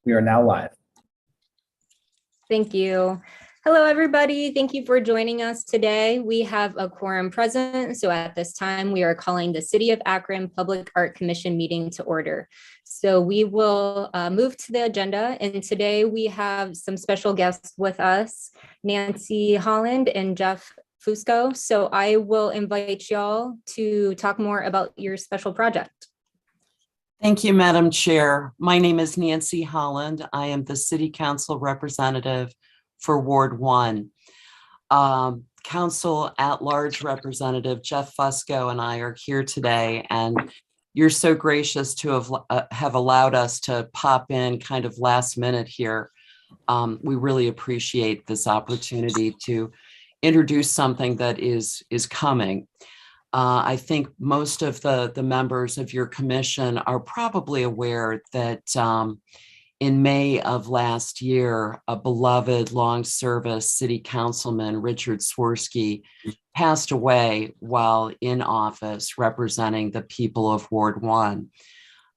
We are now live. Thank you. Hello, everybody. Thank you for joining us today. We have a quorum present. So at this time, we are calling the City of Akron Public Art Commission meeting to order. So we will move to the agenda. And today we have some special guests with us, Nancy Holland and Jeff Fusco. So I will invite y'all to talk more about your special project. Thank you, Madam Chair. My name is Nancy Holland. I am the City Council representative for Ward 1. Council at-large representative Jeff Fusco and I are here today, and you're so gracious to have allowed us to pop in kind of last minute here. We really appreciate this opportunity to introduce something that is coming. I think most of the members of your commission are probably aware that in May of last year, a beloved long service city councilman, Richard Swirsky, passed away while in office representing the people of Ward 1.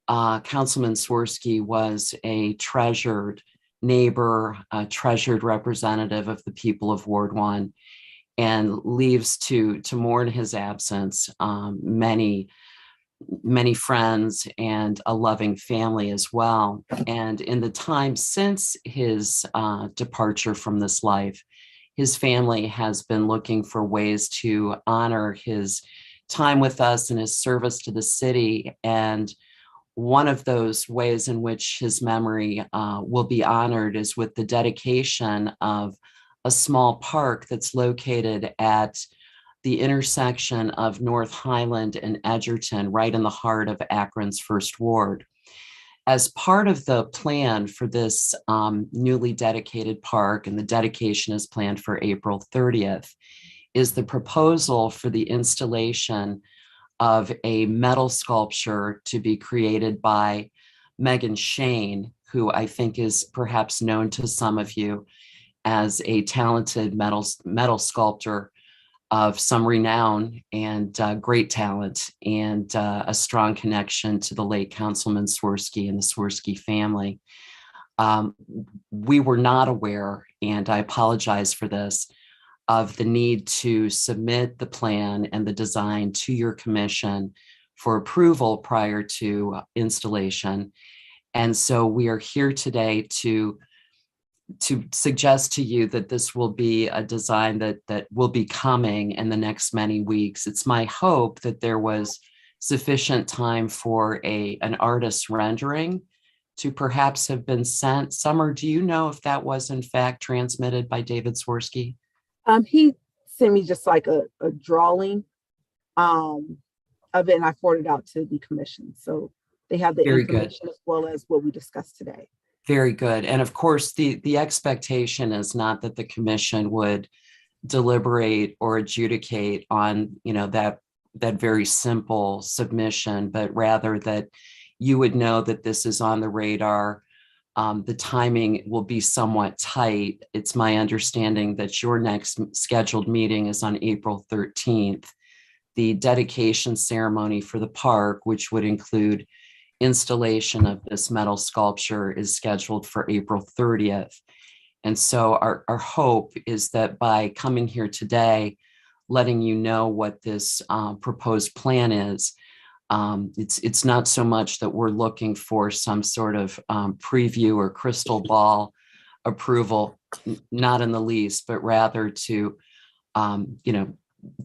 Councilman Swirsky was a treasured neighbor, a treasured representative of the people of Ward 1. And leaves to mourn his absence, many friends and a loving family as well. And in the time since his departure from this life, his family has been looking for ways to honor his time with us and his service to the city. And one of those ways in which his memory will be honored is with the dedication of a small park that's located at the intersection of North Highland and Edgerton, right in the heart of Akron's First Ward. As part of the plan for this newly dedicated park, and the dedication is planned for April 30th, is the proposal for the installation of a metal sculpture to be created by Megan Shane, who I think is perhaps known to some of you as a talented metal sculptor of some renown and great talent, and a strong connection to the late Councilman Swirsky and the Swirsky family. We were not aware, and I apologize for this, of the need to submit the plan and the design to your commission for approval prior to installation. And so we are here today to suggest to you that this will be a design that will be coming in the next many weeks. It's my hope that there was sufficient time for an artist's rendering to perhaps have been sent. Summer, do you know if that was in fact transmitted by David Swirsky? He sent me just like a drawing of it, and I forwarded it out to the commission. So they have the Very information good. As well as what we discussed today. Very good. And of course, the expectation is not that the commission would deliberate or adjudicate on, that very simple submission, but rather that you would know that this is on the radar. The timing will be somewhat tight. It's my understanding that your next scheduled meeting is on April 13th. The dedication ceremony for the park, which would include installation of this metal sculpture, is scheduled for April 30th. And so our hope is that by coming here today, letting you know what this proposed plan is, it's not so much that we're looking for some sort of preview or crystal ball approval, not in the least, but rather to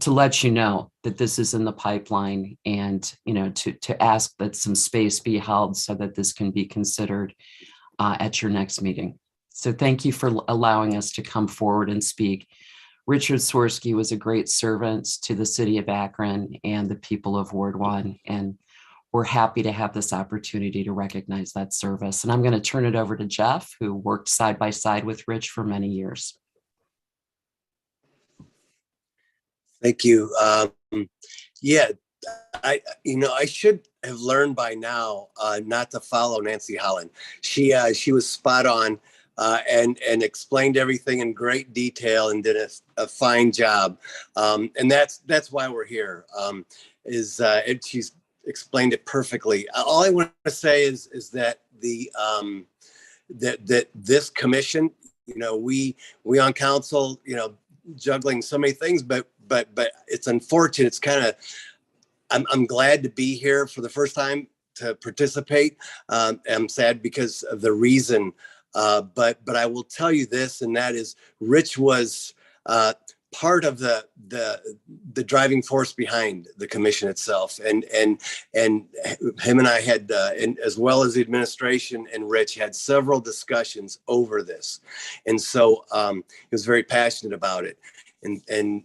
let you know that this is in the pipeline, and to ask that some space be held so that this can be considered at your next meeting. So thank you for allowing us to come forward and speak. Richard Swirsky was a great servant to the city of Akron and the people of Ward 1, and we're happy to have this opportunity to recognize that service. And I'm going to turn it over to Jeff, who worked side by side with Rich for many years. Thank you. I should have learned by now not to follow Nancy Holland. She was spot on and explained everything in great detail and did a fine job. And that's why we're here. She's explained it perfectly. All I want to say is that the that this commission, we on council, juggling so many things, but it's unfortunate. It's kind of, I'm glad to be here for the first time to participate. I'm sad because of the reason, but I will tell you this, and that is Rich was part of the driving force behind the commission itself, and him and I had, and as well as the administration and Rich had several discussions over this, and so he was very passionate about it, and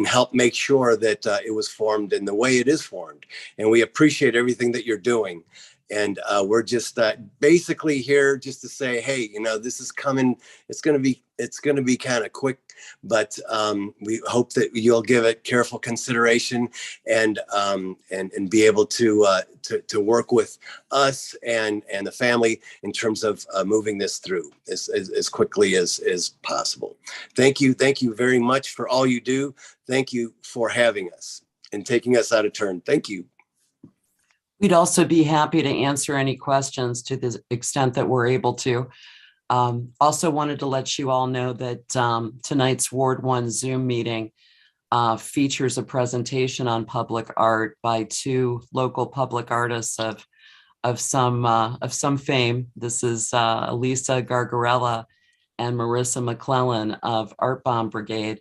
helped make sure that it was formed in the way it is formed, and we appreciate everything that you're doing. And we're just basically here just to say, hey, this is coming. It's going to be kind of quick, but we hope that you'll give it careful consideration and be able to work with us and the family in terms of moving this through as quickly as possible. Thank you very much for all you do. Thank you for having us and taking us out of turn. Thank you. We'd also be happy to answer any questions to the extent that we're able to. Also wanted to let you all know that tonight's Ward 1 Zoom meeting features a presentation on public art by two local public artists of some fame. This is Elisa Gargarella and Marissa McClellan of Art Bomb Brigade.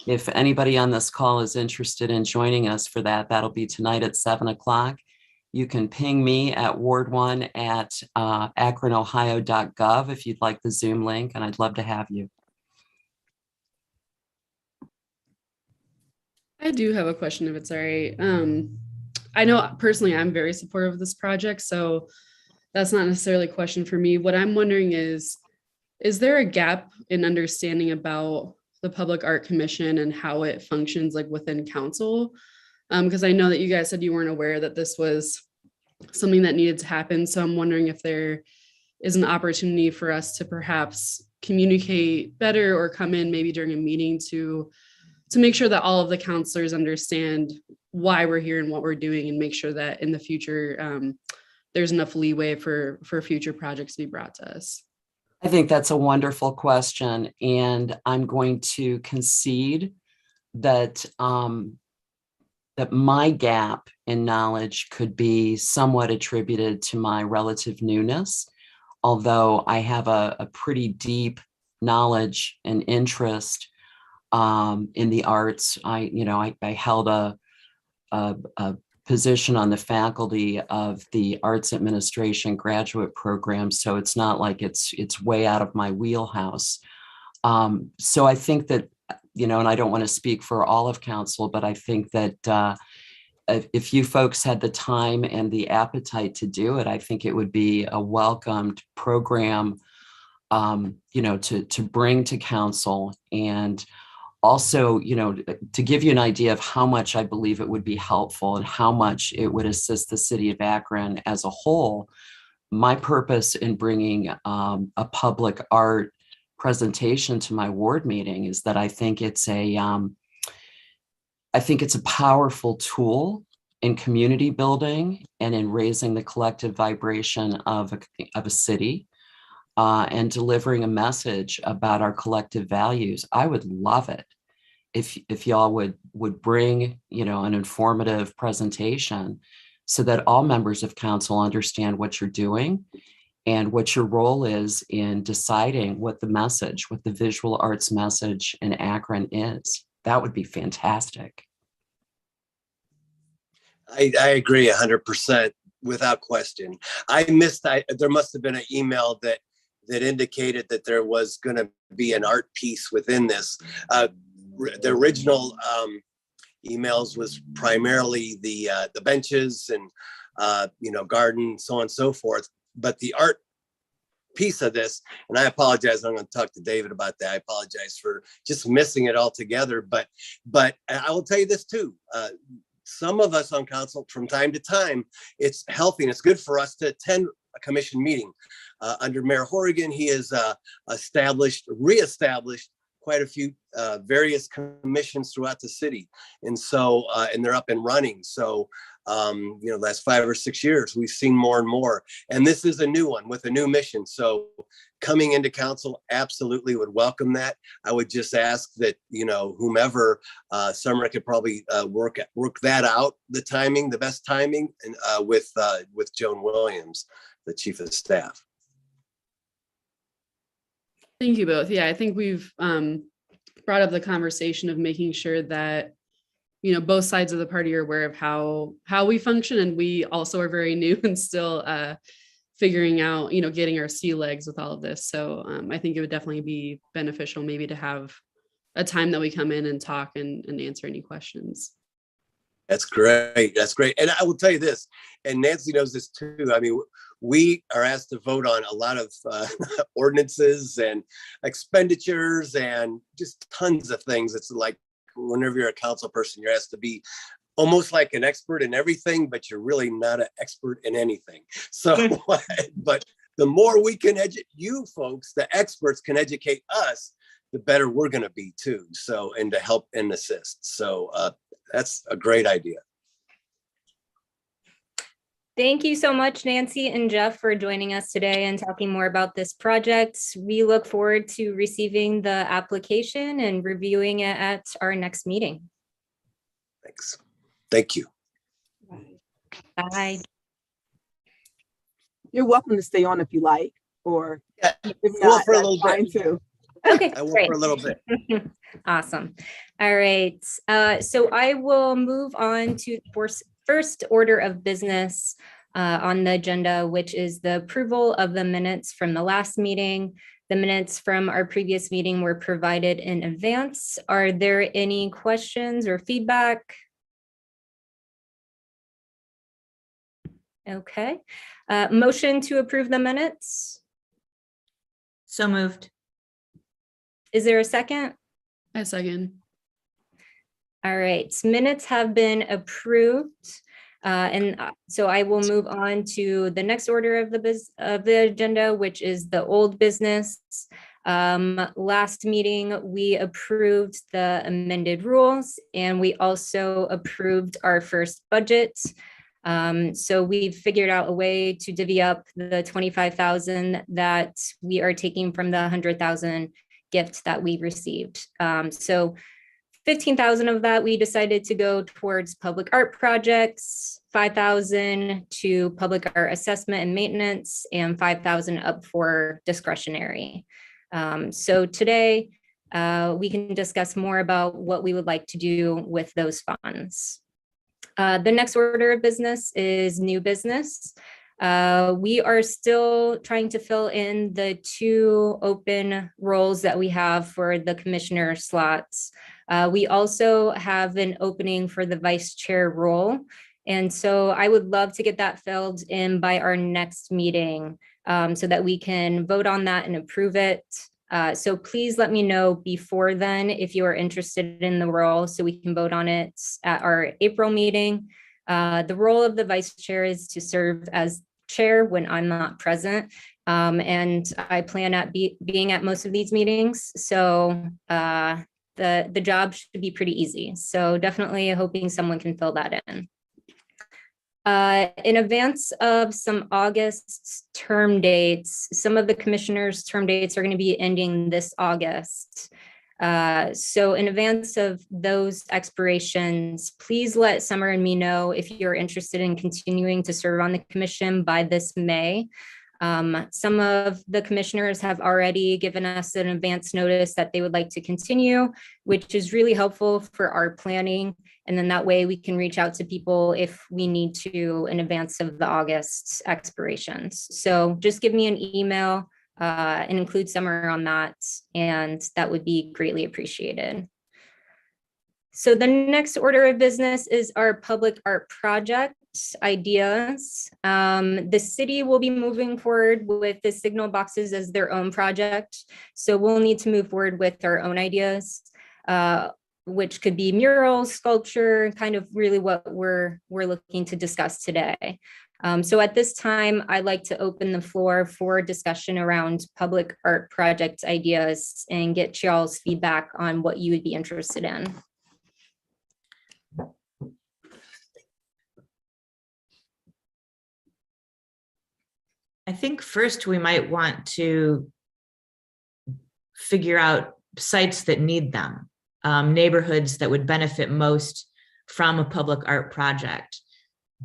If anybody on this call is interested in joining us for that, that'll be tonight at 7 o'clock. You can ping me at ward1 at akronohio.gov if you'd like the Zoom link, and I'd love to have you. I do have a question, if it's all right. I know personally I'm very supportive of this project, so that's not necessarily a question for me. What I'm wondering is there a gap in understanding about the Public Art Commission and how it functions like within council? Because I know that you guys said you weren't aware that this was something that needed to happen. So I'm wondering if there is an opportunity for us to perhaps communicate better or come in maybe during a meeting to make sure that all of the counselors understand why we're here and what we're doing, and make sure that in the future there's enough leeway for future projects to be brought to us. I think that's a wonderful question, and I'm going to concede that that my gap in knowledge could be somewhat attributed to my relative newness, although I have a pretty deep knowledge and interest in the arts. I held a position on the faculty of the Arts Administration graduate program, so it's not like it's way out of my wheelhouse. So I think that, and I don't want to speak for all of council, but I think that if you folks had the time and the appetite to do it, I think it would be a welcomed program, to bring to council. And also, to give you an idea of how much I believe it would be helpful and how much it would assist the city of Akron as a whole, my purpose in bringing a public art presentation to my ward meeting is that I think it's a powerful tool in community building and in raising the collective vibration of a city and delivering a message about our collective values. I would love it if y'all would bring, an informative presentation so that all members of council understand what you're doing and what your role is in deciding what the visual arts message in Akron is. That would be fantastic. I agree 100% without question. There must have been an email that indicated that there was going to be an art piece within this. The original emails was primarily the benches and garden, so on and so forth. But the art piece of this, and I apologize, I'm going to talk to David about that. I apologize for just missing it altogether. But I will tell you this too. Some of us on council, from time to time, it's healthy and it's good for us to attend a commission meeting. Under Mayor Horrigan, he has reestablished quite a few various commissions throughout the city, and so and they're up and running. So last 5 or 6 years, we've seen more and more. And this is a new one with a new mission. So coming into council, absolutely would welcome that. I would just ask that, whomever, Summer could probably work that out, the best timing, and with Joan Williams, the chief of staff. Thank you both. Yeah, I think we've brought up the conversation of making sure that both sides of the party are aware of how we function, and we also are very new and still figuring out, getting our sea legs with all of this. So I think it would definitely be beneficial maybe to have a time that we come in and talk and answer any questions. That's great. That's great. And I will tell you this, and Nancy knows this too. I mean, we are asked to vote on a lot of ordinances and expenditures and just tons of things. It's like whenever you're a council person, you're asked to be almost like an expert in everything, but you're really not an expert in anything. So, but the more we can educate you folks, the experts can educate us, the better we're going to be too. So, and to help and assist. So that's a great idea. Thank you so much, Nancy and Jeff, for joining us today and talking more about this project. We look forward to receiving the application and reviewing it at our next meeting. Thanks. Thank you. Bye. You're welcome to stay on if you like, or if Well, not, for a that's little fine bit. too. Okay, I will great. for a little bit. Awesome. All right. So I will move on to first order of business on the agenda, which is the approval of the minutes from the last meeting. The minutes from our previous meeting were provided in advance. Are there any questions or feedback? Okay. Motion to approve the minutes. So moved. Is there a second? A second. All right, minutes have been approved. So I will move on to the next order of the agenda, which is the old business. Last meeting, we approved the amended rules, and we also approved our first budget. So we've figured out a way to divvy up the 25,000 that we are taking from the 100,000 gift that we received. So 15,000 of that we decided to go towards public art projects, 5,000 to public art assessment and maintenance, and 5,000 up for discretionary. So today we can discuss more about what we would like to do with those funds. The next order of business is new business. We are still trying to fill in the 2 open roles that we have for the commissioner slots. We also have an opening for the vice chair role. And so I would love to get that filled in by our next meeting so that we can vote on that and approve it. So please let me know before then if you are interested in the role so we can vote on it at our April meeting. The role of the vice chair is to serve as chair when I'm not present. And I plan at being at most of these meetings. So the job should be pretty easy. So definitely hoping someone can fill that in. In advance of some August term dates, some of the commissioners' term dates are going to be ending this August. So in advance of those expirations, please let Summer and me know if you're interested in continuing to serve on the commission by this May. Some of the commissioners have already given us an advance notice that they would like to continue, which is really helpful for our planning. And then that way we can reach out to people if we need to in advance of the August expirations. So just give me an email and include Summer on that, and that would be greatly appreciated. So the next order of business is our public art project ideas. The city will be moving forward with the signal boxes as their own project. So we'll need to move forward with our own ideas, which could be murals, sculpture, kind of really what we're looking to discuss today. So at this time, I'd like to open the floor for discussion around public art project ideas and get y'all's feedback on what you would be interested in. I think first we might want to figure out sites that need them, neighborhoods that would benefit most from a public art project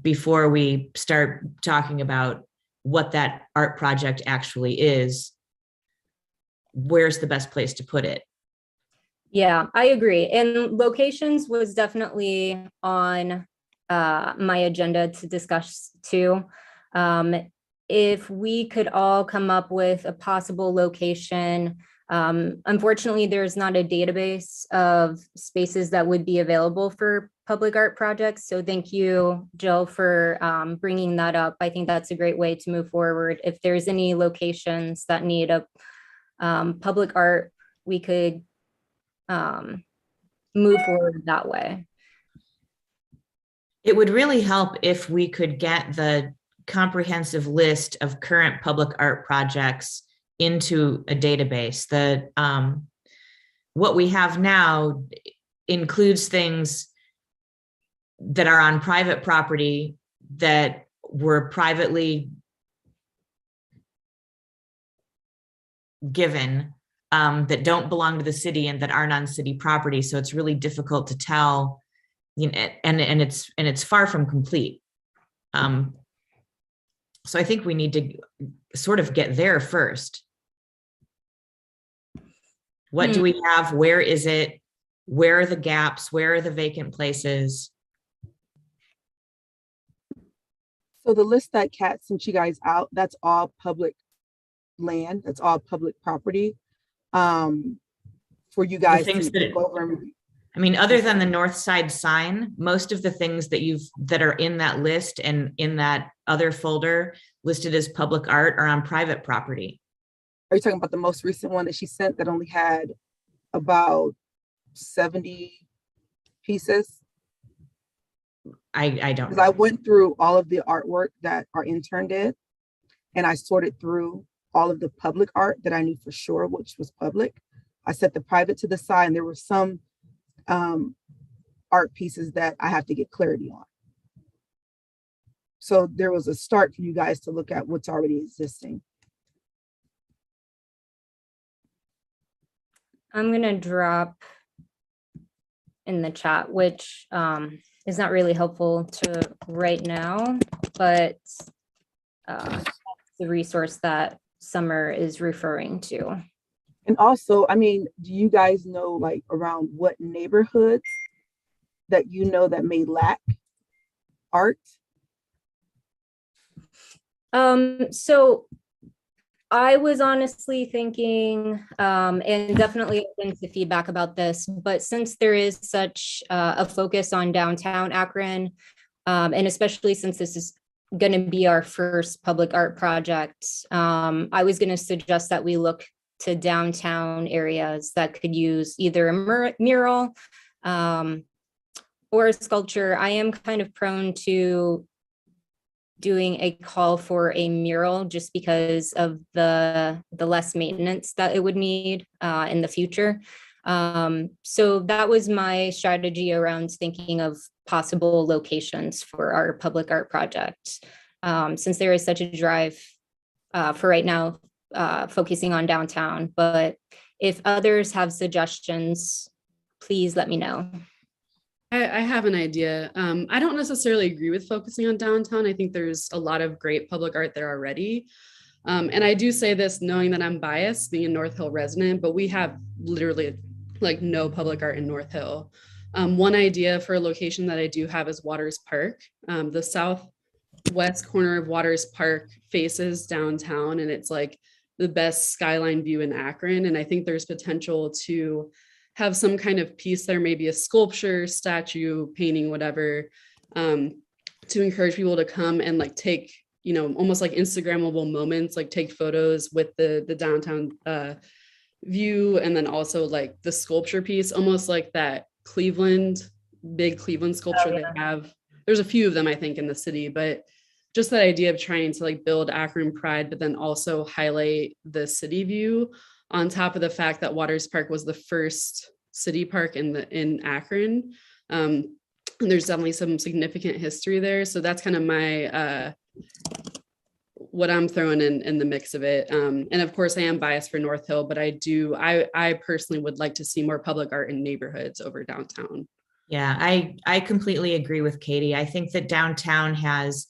before we start talking about what that art project actually is. Where's the best place to put it? Yeah, I agree. And locations was definitely on my agenda to discuss too. If we could all come up with a possible location. Unfortunately, there's not a database of spaces that would be available for public art projects. So thank you, Jill, for bringing that up. I think that's a great way to move forward. If there's any locations that need a public art, we could move forward that way. It would really help if we could get the comprehensive list of current public art projects into a database. What we have now includes things that are on private property that were privately given, that don't belong to the city and that aren't on city property. So it's really difficult to tell, you know, and it's far from complete. So I think we need to sort of get there first. What do we have? Where is it? Where are the gaps? Where are the vacant places? So the list that Kat sent you guys out, that's all public land. That's all public property. For you guys to go over and review. I mean, other than the north side sign, most of the things that are in that list and in that other folder listed as public art are on private property. Are you talking about the most recent one that she sent that only had about 70 pieces? I don't know. I went through all of the artwork that our intern did, and I sorted through all of the public art that I knew for sure which was public. I set the private to the side, and there were some art pieces that I have to get clarity on. So there was a start for you guys to look at what's already existing. I'm gonna drop in the chat, which is not really helpful to right now, but the resource that Summer is referring to. And also, I mean, do you guys know like around what neighborhoods that you know that may lack art? So I was honestly thinking, and definitely open to feedback about this, but since there is such a focus on downtown Akron, and especially since this is going to be our first public art project, I was going to suggest that we look to downtown areas that could use either a mural or a sculpture. I am kind of prone to doing a call for a mural just because of the less maintenance that it would need in the future. So that was my strategy around thinking of possible locations for our public art project. Since there is such a drive for right now, focusing on downtown, but if others have suggestions, please let me know. I have an idea. I don't necessarily agree with focusing on downtown. I think there's a lot of great public art there already. And I do say this knowing that I'm biased, being a North Hill resident, but we have literally like no public art in North Hill. One idea for a location that I do have is Waters Park. The southwest corner of Waters Park faces downtown, and it's like the best skyline view in Akron. And I think there's potential to have some kind of piece there, maybe a sculpture, statue, painting, whatever, to encourage people to come and like take, you know, almost like Instagrammable moments, like take photos with the downtown view. And then also like the sculpture piece, almost like that big Cleveland sculpture they have. There's a few of them, I think, in the city, but just that idea of trying to like build Akron pride, but then also highlight the city view on top of the fact that Waters Park was the first city park in Akron. And there's definitely some significant history there. So that's kind of my what I'm throwing in the mix of it. And of course I am biased for North Hill, but I personally would like to see more public art in neighborhoods over downtown. Yeah, I completely agree with Katie. I think that downtown has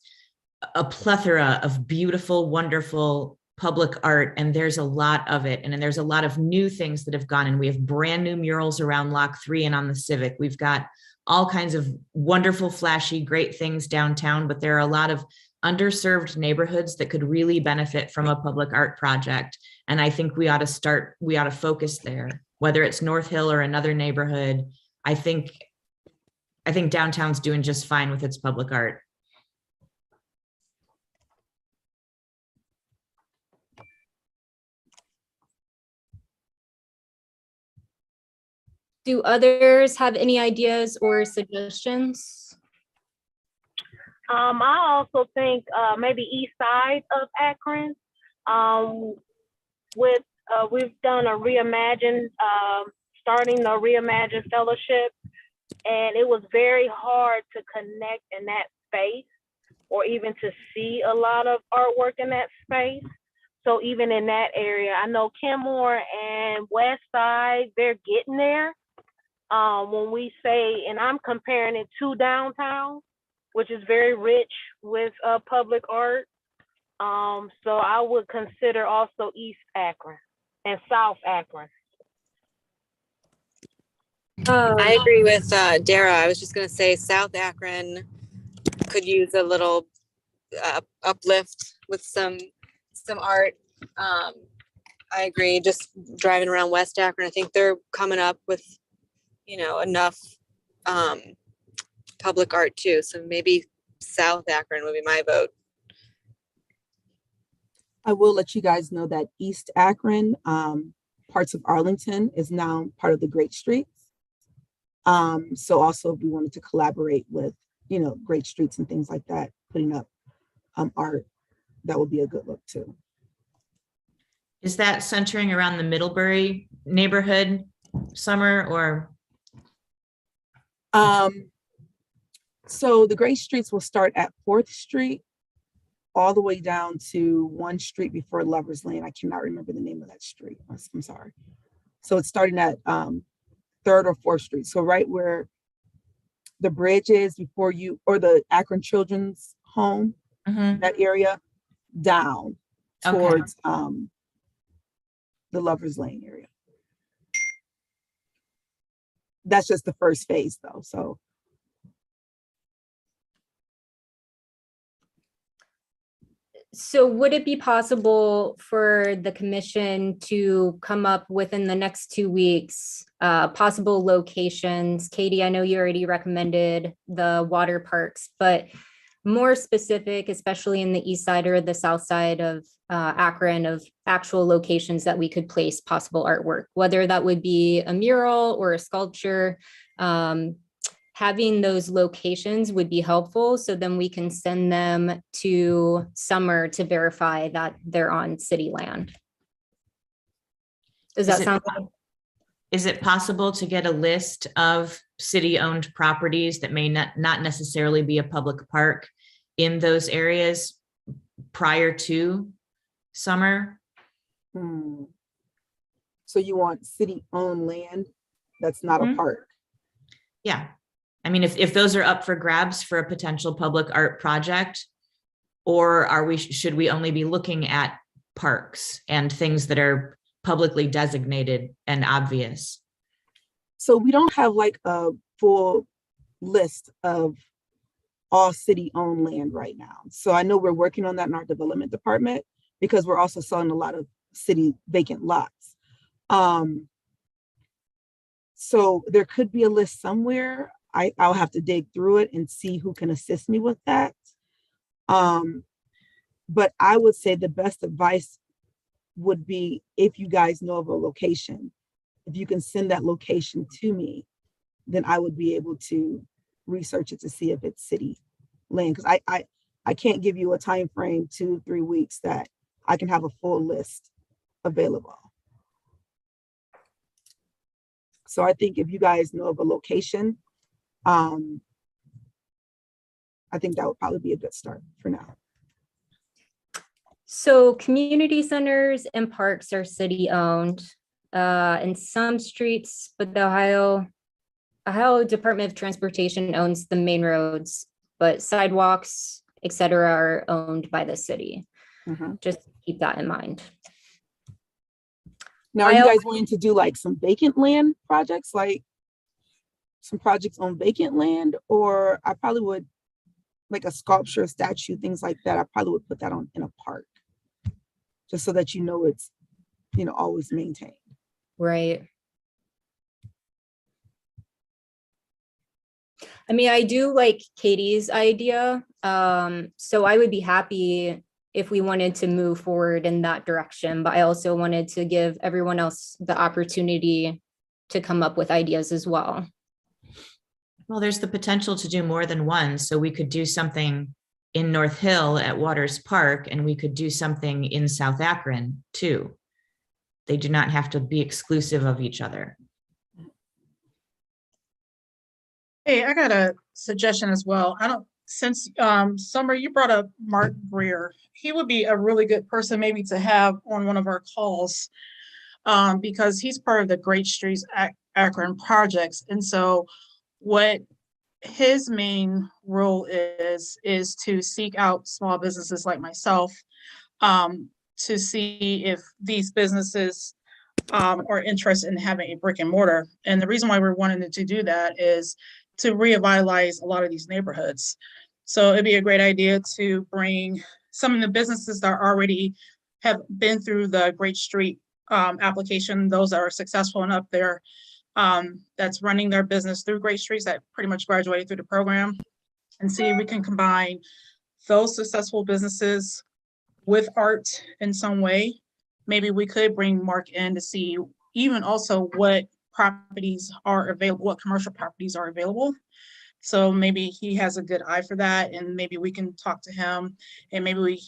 a plethora of beautiful, wonderful public art, and there's a lot of it. And then there's a lot of new things that have gone in. We have brand new murals around Lock 3 and on the Civic. We've got all kinds of wonderful, flashy, great things downtown, but there are a lot of underserved neighborhoods that could really benefit from a public art project. And I think we ought to focus there, whether it's North Hill or another neighborhood. I think downtown's doing just fine with its public art. Do others have any ideas or suggestions? I also think maybe east side of Akron. We've done a reimagine, starting the reimagine fellowship, and it was very hard to connect in that space or even to see a lot of artwork in that space. So even in that area, I know Kenmore and West Side, they're getting there. When we say, and I'm comparing it to downtown, which is very rich with public art. So I would consider also East Akron and South Akron. I agree with Dara. I was just going to say South Akron could use a little uplift with some art. I agree. Just driving around West Akron, I think they're coming up with, enough public art too. So maybe South Akron would be my vote. I will let you guys know that East Akron, parts of Arlington is now part of the Great Streets. So also if we wanted to collaborate with, Great Streets and things like that, putting up art, that would be a good look too. Is that centering around the Middlebury neighborhood, Summer, or? So the Great Streets will start at 4th Street all the way down to 1 street before Lover's Lane. I cannot remember the name of that street. I'm sorry. So it's starting at 3rd or 4th Street. So right where the bridge is before you, or the Akron Children's Home, that area down towards the Lover's Lane area. That's just the first phase though, so. So would it be possible for the commission to come up within the next 2 weeks, possible locations? Katie, I know you already recommended the water parks, but more specific, especially in the east side or the south side of Akron, of actual locations that we could place possible artwork, whether that would be a mural or a sculpture. Having those locations would be helpful, so then we can send them to Summer to verify that they're on city land. Does that sound good? Is it possible to get a list of city-owned properties that may not necessarily be a public park in those areas prior to Summer? So you want city-owned land that's not a park? Yeah. I mean, if those are up for grabs for a potential public art project, or should we only be looking at parks and things that are publicly designated and obvious? So we don't have like a full list of all city-owned land right now. So I know we're working on that in our development department because we're also selling a lot of city vacant lots. So there could be a list somewhere. I'll have to dig through it and see who can assist me with that. But I would say the best advice would be, if you guys know of a location, if you can send that location to me, then I would be able to research it to see if it's city land. Because I can't give you a time frame, 2-3 weeks, that I can have a full list available. So I think if you guys know of a location, I think that would probably be a good start for now. So community centers and parks are city owned, and some streets, but the Ohio Department of Transportation owns the main roads, but sidewalks, et cetera, are owned by the city. Mhm. Just keep that in mind. Now, are you guys wanting to do like some vacant land projects, like some projects on vacant land? Or I probably would, like a sculpture, statue, things like that, I probably would put that on in a park, just so that you know it's, always maintained. Right. I mean, I do like Katie's idea. So I would be happy if we wanted to move forward in that direction, but I also wanted to give everyone else the opportunity to come up with ideas as well. Well, there's the potential to do more than one. So we could do something in North Hill at Waters Park, and we could do something in South Akron too. They do not have to be exclusive of each other. Hey, I got a suggestion as well. Since Summer, you brought up Mark Greer. He would be a really good person maybe to have on one of our calls, because he's part of the Great Streets Akron projects. And so what his main role is to seek out small businesses like myself, to see if these businesses are interested in having a brick and mortar. And the reason why we're wanting to do that is to revitalize a lot of these neighborhoods. So it'd be a great idea to bring some of the businesses that already have been through the Great Street application, those that are successful and up there, that's running their business through Great Streets, that pretty much graduated through the program, and see if we can combine those successful businesses with art in some way. Maybe we could bring Mark in to see even also what properties are available, what commercial properties are available. So maybe he has a good eye for that, and maybe we can talk to him, and maybe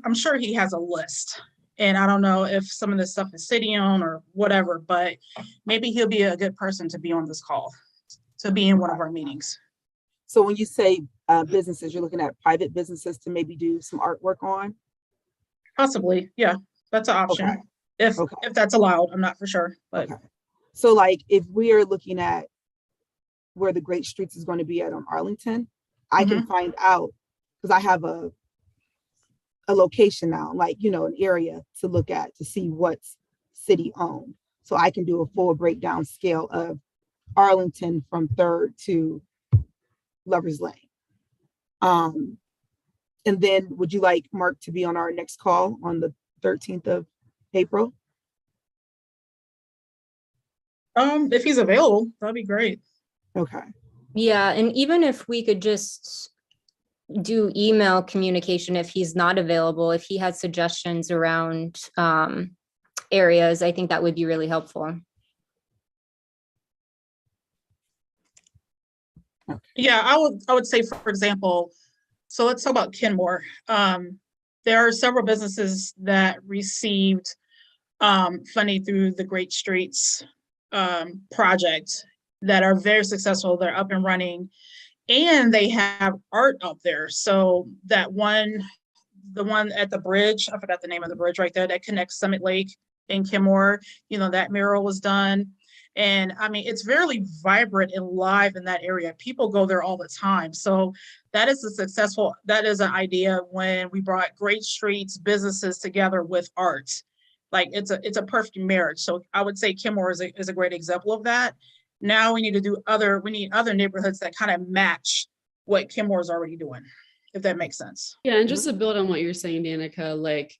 I'm sure he has a list. And I don't know if some of this stuff is city owned or whatever, but maybe he'll be a good person to be on this call, to be in one of our meetings. So when you say businesses, you're looking at private businesses to maybe do some artwork on? Possibly, yeah, that's an option. Okay. If that's allowed, I'm not for sure, but. Okay. So like if we are looking at where the Great Streets is going to be at on Arlington, I can find out, because I have a location now, like, an area to look at to see what's city owned. So I can do a full breakdown scale of Arlington from 3rd to Lover's Lane. And then would you like Mark to be on our next call on the 13th of April? If he's available, that'd be great. Okay. Yeah, and even if we could just do email communication if he's not available, if he has suggestions around areas, I think that would be really helpful. Yeah, I would say, for example, so let's talk about Kenmore. There are several businesses that received funding through the Great Streets project that are very successful. They're up and running, and they have art up there. So the one at the bridge, I forgot the name of the bridge right there, that connects Summit Lake and Kenmore, that mural was done. And I mean, it's very vibrant and live in that area. People go there all the time. So that is an idea when we brought Great Streets businesses together with art. Like it's a perfect marriage. So I would say Kenmore is a great example of that. Now we need other neighborhoods that kind of match what Kenmore is already doing, if that makes sense. Yeah, and just to build on what you're saying, Danica, like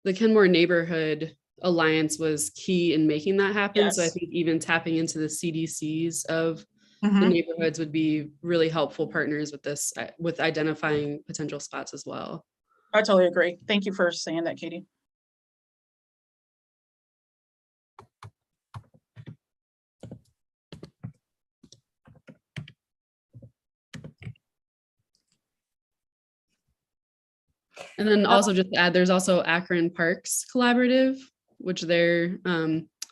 the Kenmore Neighborhood Alliance was key in making that happen. Yes. So I think even tapping into the CDCs of the neighborhoods would be really helpful partners with this, with identifying potential spots as well. I totally agree. Thank you for saying that, Katie. And then also just to add, there's also Akron Parks Collaborative, which they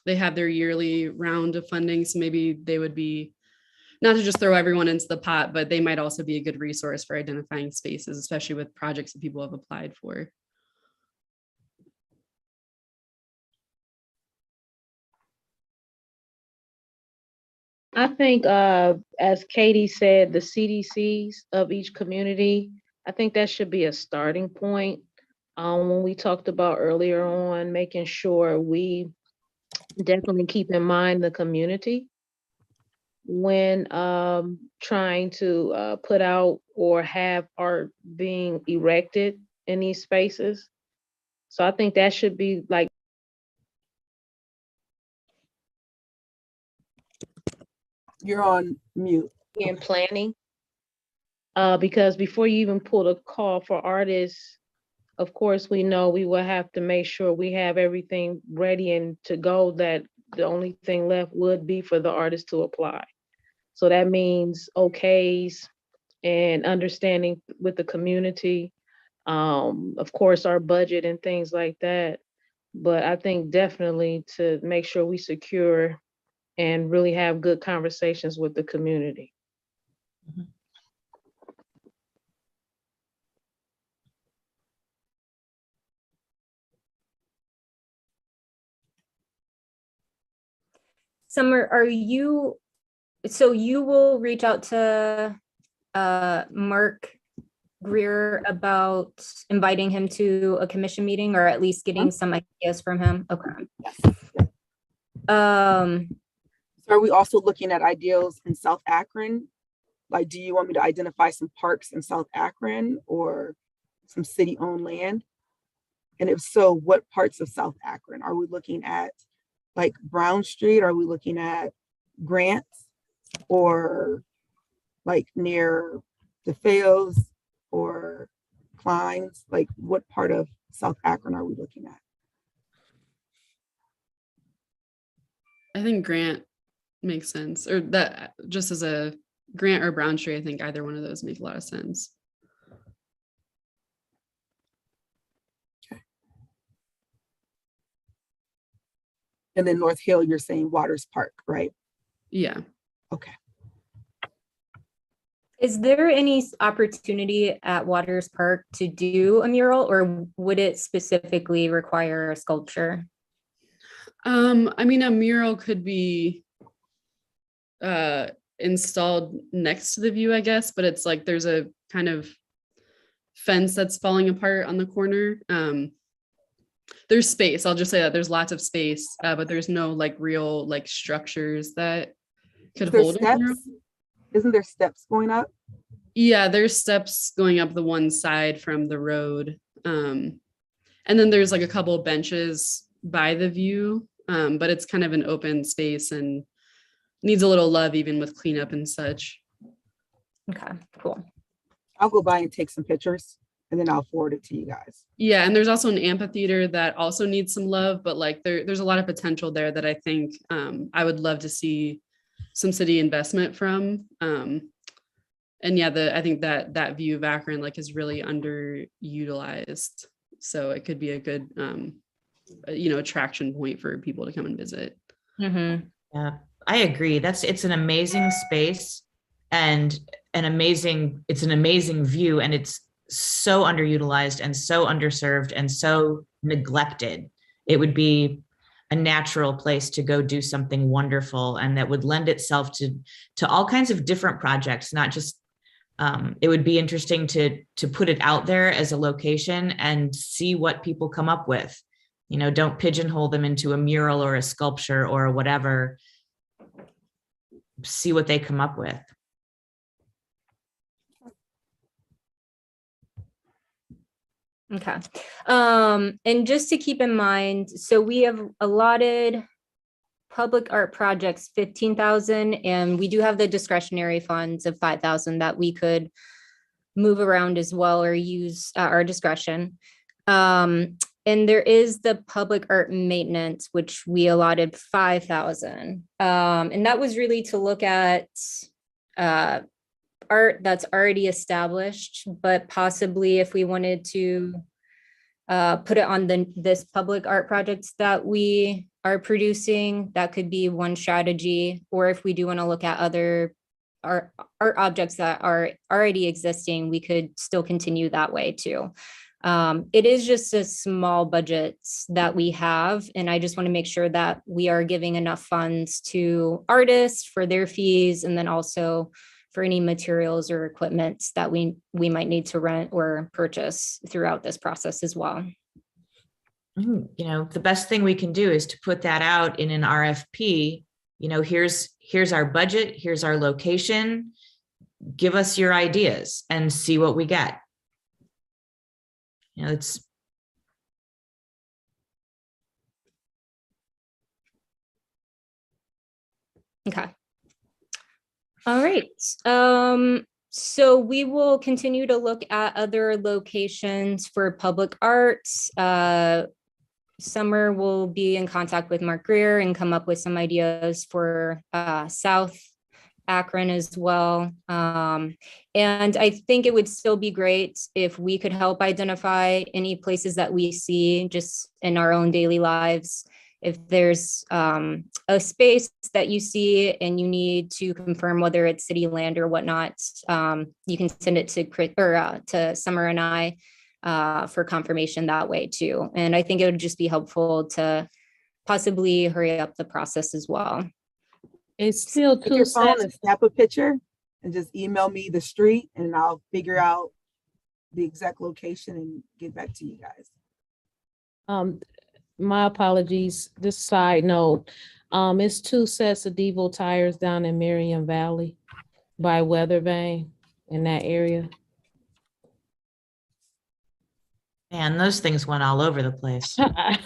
have their yearly round of funding. So maybe they would be, not to just throw everyone into the pot, but they might also be a good resource for identifying spaces, especially with projects that people have applied for. I think, as Katie said, the CDCs of each community, I think that should be a starting point. When we talked about earlier on, making sure we definitely keep in mind the community when trying to put out or have art being erected in these spaces. So I think that should be like You're on mute. in planning. Because before you even pull the call for artists, of course, we know we will have to make sure we have everything ready and to go, that the only thing left would be for the artist to apply. So that means okays and understanding with the community, of course, our budget and things like that. But I think definitely to make sure we secure and really have good conversations with the community. Summer, so you will reach out to Mark Greer about inviting him to a commission meeting, or at least getting some ideas from him? Okay. So are we also looking at ideals in South Akron? Like, do you want me to identify some parks in South Akron or some city-owned land? And if so, what parts of South Akron? Are we looking at like Brown Street? Are we looking at Grants, or like near DeFeo's or Klein's? Like, what part of South Akron are we looking at? I think Grant makes sense, or that just as a Grant or Brown Street, I think either one of those make a lot of sense. And then North Hill, you're saying Waters Park, right? Yeah. Okay. Is there any opportunity at Waters Park to do a mural, or would it specifically require a sculpture? I mean, a mural could be installed next to the view, I guess, but it's like there's a kind of fence that's falling apart on the corner. There's space. I'll just say that there's lots of space, but there's no like real like structures that could hold a mural. Isn't there steps going up? Yeah, there's steps going up the one side from the road. And then there's like a couple of benches by the view, but it's kind of an open space and needs a little love even with cleanup and such. Okay, cool. I'll go by and take some pictures and then I'll forward it to you guys. Yeah, and there's also an amphitheater that also needs some love, but like there's a lot of potential there that I think I would love to see some city investment from. And yeah, I think that view of Akron like is really underutilized. So it could be a good attraction point for people to come and visit. Mm-hmm. Yeah, I agree. It's an amazing space and it's an amazing view, and it's so underutilized and so underserved and so neglected. It would be a natural place to go do something wonderful, and that would lend itself to all kinds of different projects, not just it would be interesting to put it out there as a location and see what people come up with. Don't pigeonhole them into a mural or a sculpture or whatever. See what they come up with. Okay. And just to keep in mind, so we have allotted public art projects 15,000, and we do have the discretionary funds of 5,000 that we could move around as well or use at our discretion. And there is the public art maintenance, which we allotted 5,000. And that was really to look at art that's already established, but possibly if we wanted to put it on this public art projects that we are producing, that could be one strategy. Or if we do want to look at other art objects that are already existing, we could still continue that way too. It is just a small budget that we have, and I just want to make sure that we are giving enough funds to artists for their fees, and then also for any materials or equipment that we might need to rent or purchase throughout this process as well. You know, the best thing we can do is to put that out in an RFP. You know, here's our budget, here's our location. Give us your ideas and see what we get. You know, it's okay. All right. So we will continue to look at other locations for public arts. Summer will be in contact with Mark Greer and come up with some ideas for South Akron as well. And I think it would still be great if we could help identify any places that we see just in our own daily lives. If there's a space that you see and you need to confirm whether it's city land or whatnot, you can send it to Chris or to Summer and I for confirmation that way too. And I think it would just be helpful to possibly hurry up the process as well. It's still Take your two phone sets. and snap a picture and just email me the street and I'll figure out the exact location and get back to you guys. My apologies. This side note, it's 2 sets of Devo tires down in Marion Valley by Weather Vane in that area. man, those things went all over the place. I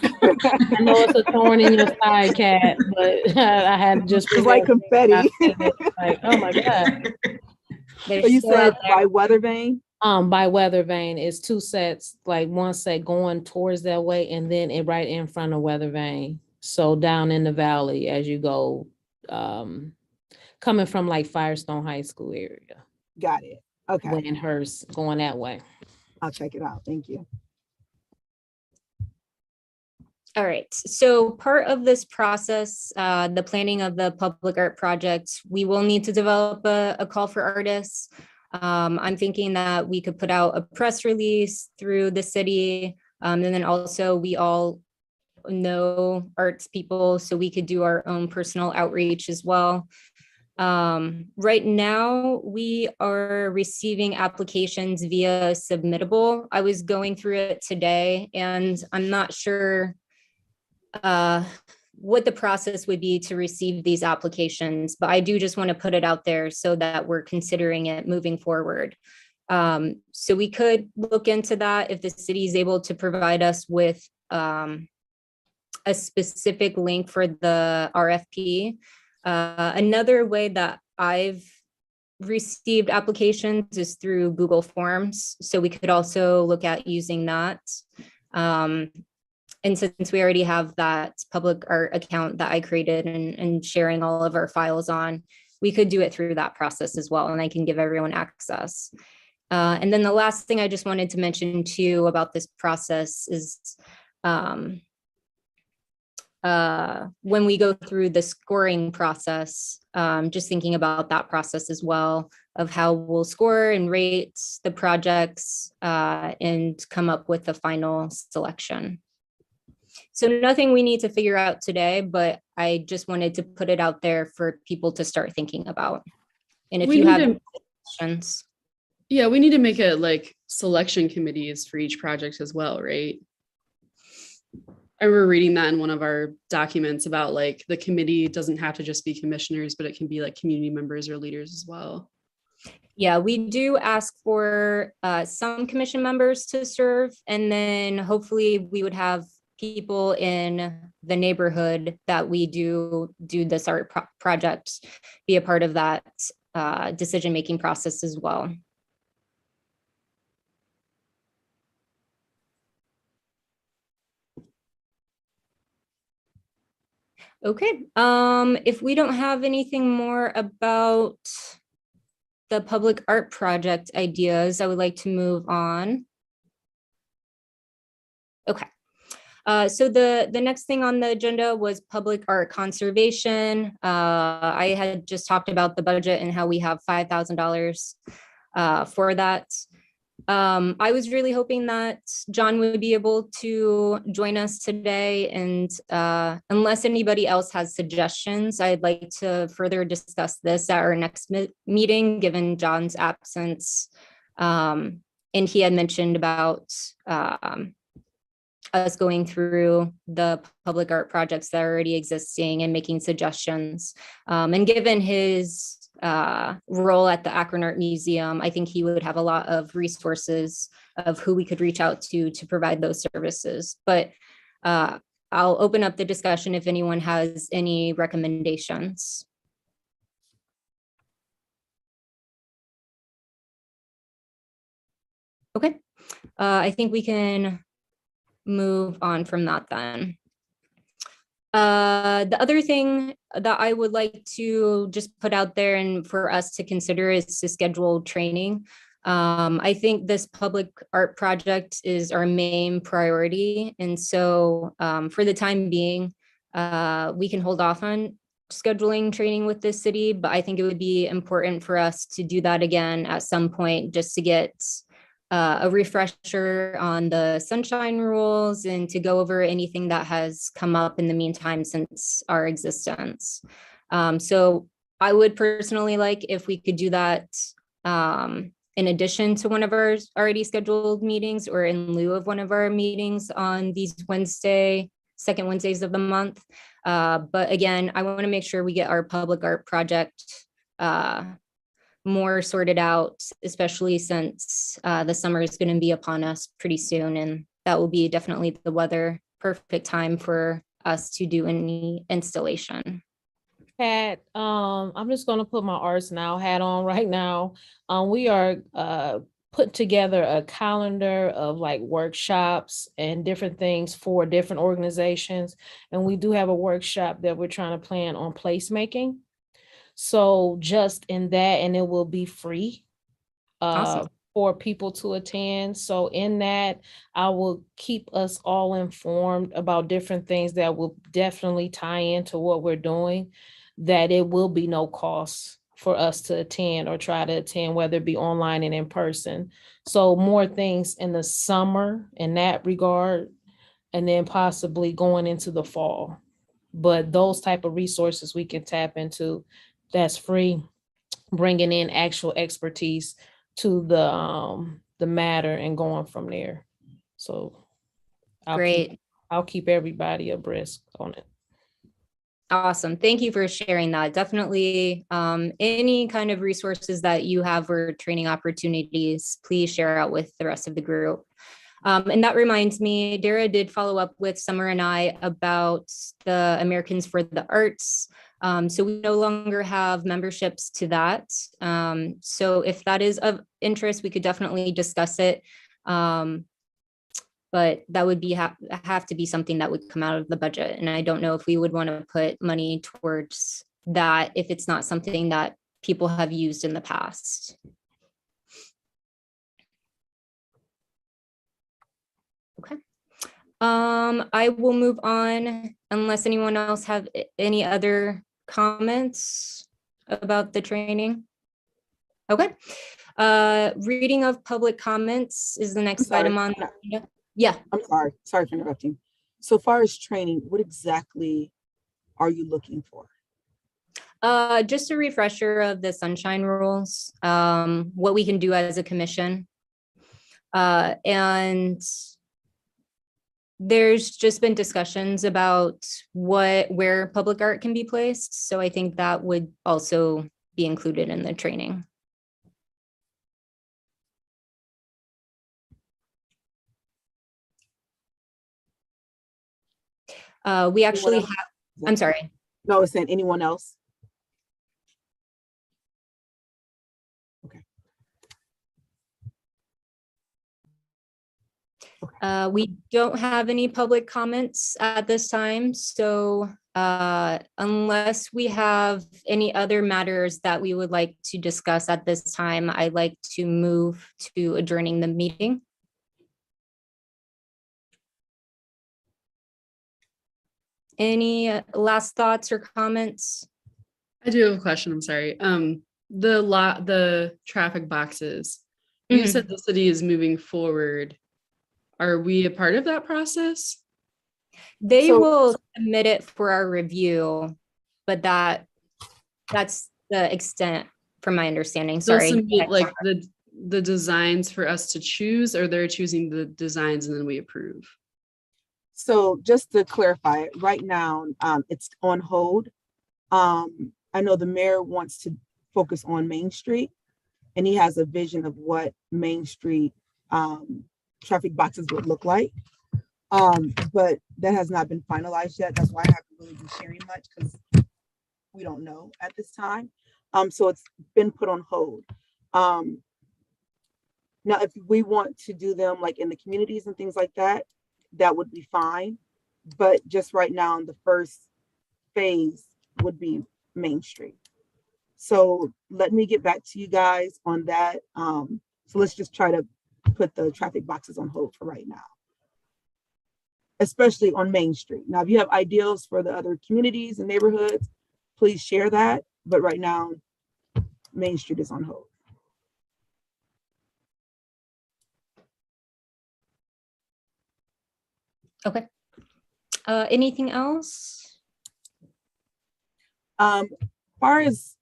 know it's a thorn in your side, Kat, but I had just It's like confetti. like, oh my God. They're So you still out said there. by Weather Vane? By Weather Vane, it's 2 sets, like one set going towards that way and then it right in front of Weather Vane. So down in the valley as you go, coming from like Firestone High School area. Got it. Okay. Windhurst, going that way. I'll check it out. Thank you. All right, so part of this process, the planning of the public art project, we will need to develop a call for artists. I'm thinking that we could put out a press release through the city. And then also we all know arts people, so we could do our own personal outreach as well. Right now, we are receiving applications via Submittable. I was going through it today and I'm not sure what the process would be to receive these applications, but I do just want to put it out there so that we're considering it moving forward. So we could look into that if the city is able to provide us with a specific link for the RFP. Another way that I've received applications is through Google Forms. So we could also look at using that. And since we already have that public art account that I created and sharing all of our files on, we could do it through that process as well. And I can give everyone access. And then the last thing I just wanted to mention too about this process is when we go through the scoring process, just thinking about that process as well of how we'll score and rate the projects and come up with the final selection. So nothing we need to figure out today, but I just wanted to put it out there for people to start thinking about. And if you have questions. Yeah, we need to make it like selection committees for each project as well, right? I remember reading that in one of our documents about like the committee doesn't have to just be commissioners, but it can be like community members or leaders as well. Yeah, we do ask for some commission members to serve, and then hopefully we would have people in the neighborhood that we do this art project be a part of that decision-making process as well. Okay, if we don't have anything more about the public art project ideas, I would like to move on. Okay. So the next thing on the agenda was public art conservation. I had just talked about the budget and how we have $5,000 for that. I was really hoping that John would be able to join us today, and unless anybody else has suggestions, I'd like to further discuss this at our next meeting, given John's absence. And he had mentioned about us going through the public art projects that are already existing and making suggestions. And given his role at the Akron Art Museum, I think he would have a lot of resources of who we could reach out to provide those services. But I'll open up the discussion if anyone has any recommendations. Okay, I think we can move on from that then. The other thing that I would like to just put out there and for us to consider is to schedule training. I think this public art project is our main priority. And so for the time being, we can hold off on scheduling training with this city, but I think it would be important for us to do that again at some point just to get a refresher on the sunshine rules and to go over anything that has come up in the meantime since our existence. So I would personally like if we could do that in addition to one of our already scheduled meetings or in lieu of one of our meetings on these second Wednesdays of the month. But again, I want to make sure we get our public art project more sorted out, especially since the summer is going to be upon us pretty soon. And that will be definitely the perfect time for us to do any installation. Pat, I'm just going to put my Arts Now hat on right now. We are put together a calendar of like workshops and different things for different organizations. And we do have a workshop that we're trying to plan on placemaking. So just in that, and it will be free Awesome. for people to attend. So in that, I will keep us all informed about different things that will definitely tie into what we're doing, that it will be no cost for us to attend or try to attend, whether it be online and in person. So more things in the summer in that regard, and then possibly going into the fall. But those type of resources we can tap into, that's free, bringing in actual expertise to the matter and going from there. So I'll keep everybody abreast on it. Awesome. Thank you for sharing that. Definitely any kind of resources that you have or training opportunities, please share out with the rest of the group. And that reminds me, Dara did follow up with Summer and I about the Americans for the Arts. So we no longer have memberships to that. So if that is of interest, we could definitely discuss it. But that would be have to be something that would come out of the budget. And I don't know if we would want to put money towards that if it's not something that people have used in the past. Okay. I will move on unless anyone else have any other comments about the training. Okay. Reading of public comments is the next item on the agenda. Yeah. I'm sorry for interrupting. So far as training, what exactly are you looking for? Just a refresher of the sunshine rules, what we can do as a commission. And there's just been discussions about where public art can be placed. So I think that would also be included in the training. We actually have, I'm sorry. No, I was saying anyone else? We don't have any public comments at this time. So unless we have any other matters that we would like to discuss at this time, I'd like to move to adjourning the meeting. Any last thoughts or comments? I do have a question. I'm sorry. The traffic boxes, You Mhm. said the city is moving forward. Are we a part of that process? They So- will submit it for our review, but that's the extent from my understanding. They'll Sorry. submit like the designs for us to choose, or they're choosing the designs and then we approve? So just to clarify, right now, it's on hold. I know the mayor wants to focus on Main Street, and he has a vision of what Main Street traffic boxes would look like. But that has not been finalized yet. That's why I haven't really been sharing much, because we don't know at this time. So it's been put on hold. Now, if we want to do them like in the communities and things like that, that would be fine. But just right now, in the first phase would be Main Street. So let me get back to you guys on that. So let's just try to put the traffic boxes on hold for right now, especially on Main Street. Now, if you have ideas for the other communities and neighborhoods, please share that. But right now, Main Street is on hold. Okay. Anything else? Far as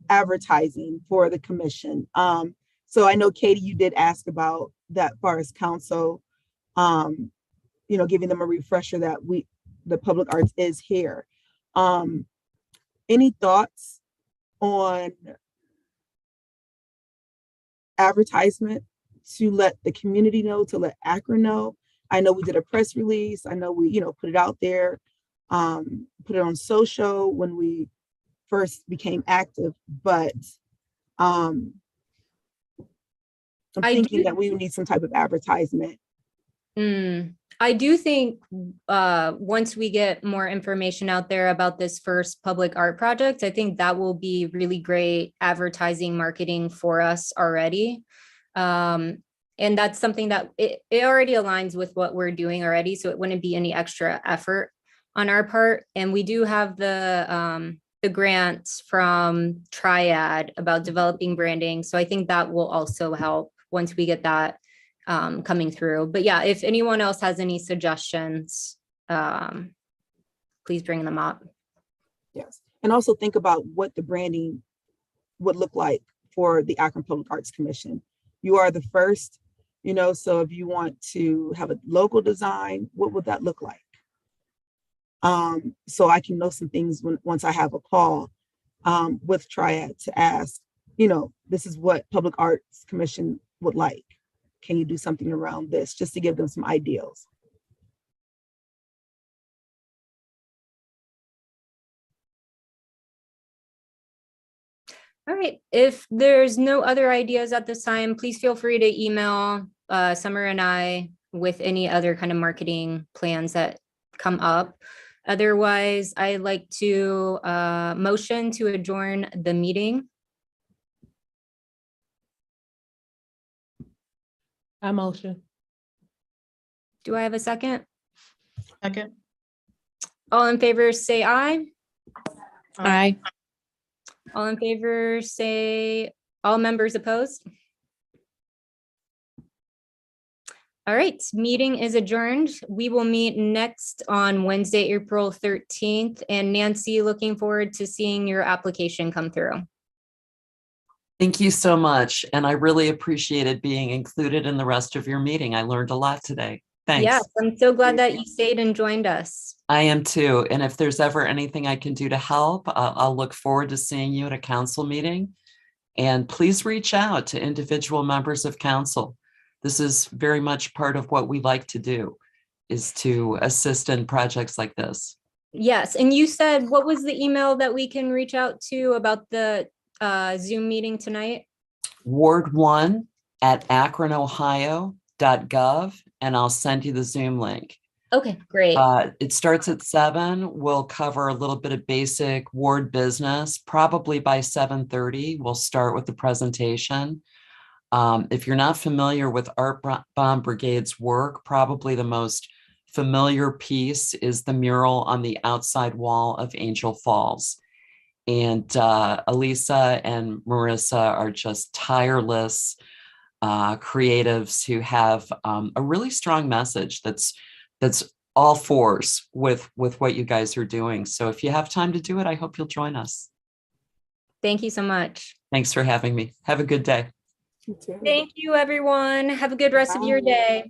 advertising for the commission, so I know Katie, you did ask about that far as council, giving them a refresher that the public arts is here. Any thoughts on advertisement to let the community know, to let Akron know? I know we did a press release. I know we, put it out there, put it on social when we first became active, but I'm thinking that we would need some type of advertisement. I do think once we get more information out there about this first public art project, I think that will be really great advertising marketing for us already. And that's something that it already aligns with what we're doing already. So it wouldn't be any extra effort on our part. And we do have the grants from Triad about developing branding. So I think that will also help once we get that coming through. But yeah, if anyone else has any suggestions, please bring them up. Yes. And also think about what the branding would look like for the Akron Public Arts Commission. You are the first, so if you want to have a logo design, what would that look like? So I can know some things once I have a call with Triad to ask, this is what Public Arts Commission would like. Can you do something around this, just to give them some ideas? All right. If there's no other ideas at this time, please feel free to email Summer and I with any other kind of marketing plans that come up. Otherwise, I'd like to motion to adjourn the meeting. I motion. Do I have a second? Second. All in favor, say aye. Aye. All in favor, say, all members opposed? All right, meeting is adjourned. We will meet next on Wednesday, April 13th. And Nancy, looking forward to seeing your application come through. Thank you so much. And I really appreciated being included in the rest of your meeting. I learned a lot today. Thanks. Yes, I'm so glad that you stayed and joined us. I am too. And if there's ever anything I can do to help, I'll look forward to seeing you at a council meeting. And please reach out to individual members of council. This is very much part of what we like to do, is to assist in projects like this. Yes, and you said, what was the email that we can reach out to about the Zoom meeting tonight? ward1@akronohio.gov, and I'll send you the Zoom link. Okay, great. It starts at 7. We'll cover a little bit of basic ward business. Probably by 7:30, we'll start with the presentation. If you're not familiar with Art Bomb Brigade's work, probably the most familiar piece is the mural on the outside wall of Angel Falls. And Elisa and Marissa are just tireless creatives who have a really strong message that's all fours with what you guys are doing. So if you have time to do it, I hope you'll join us. Thank you so much. Thanks for having me. Have a good day. You too. Thank you, everyone. Have a good rest of your Bye. day.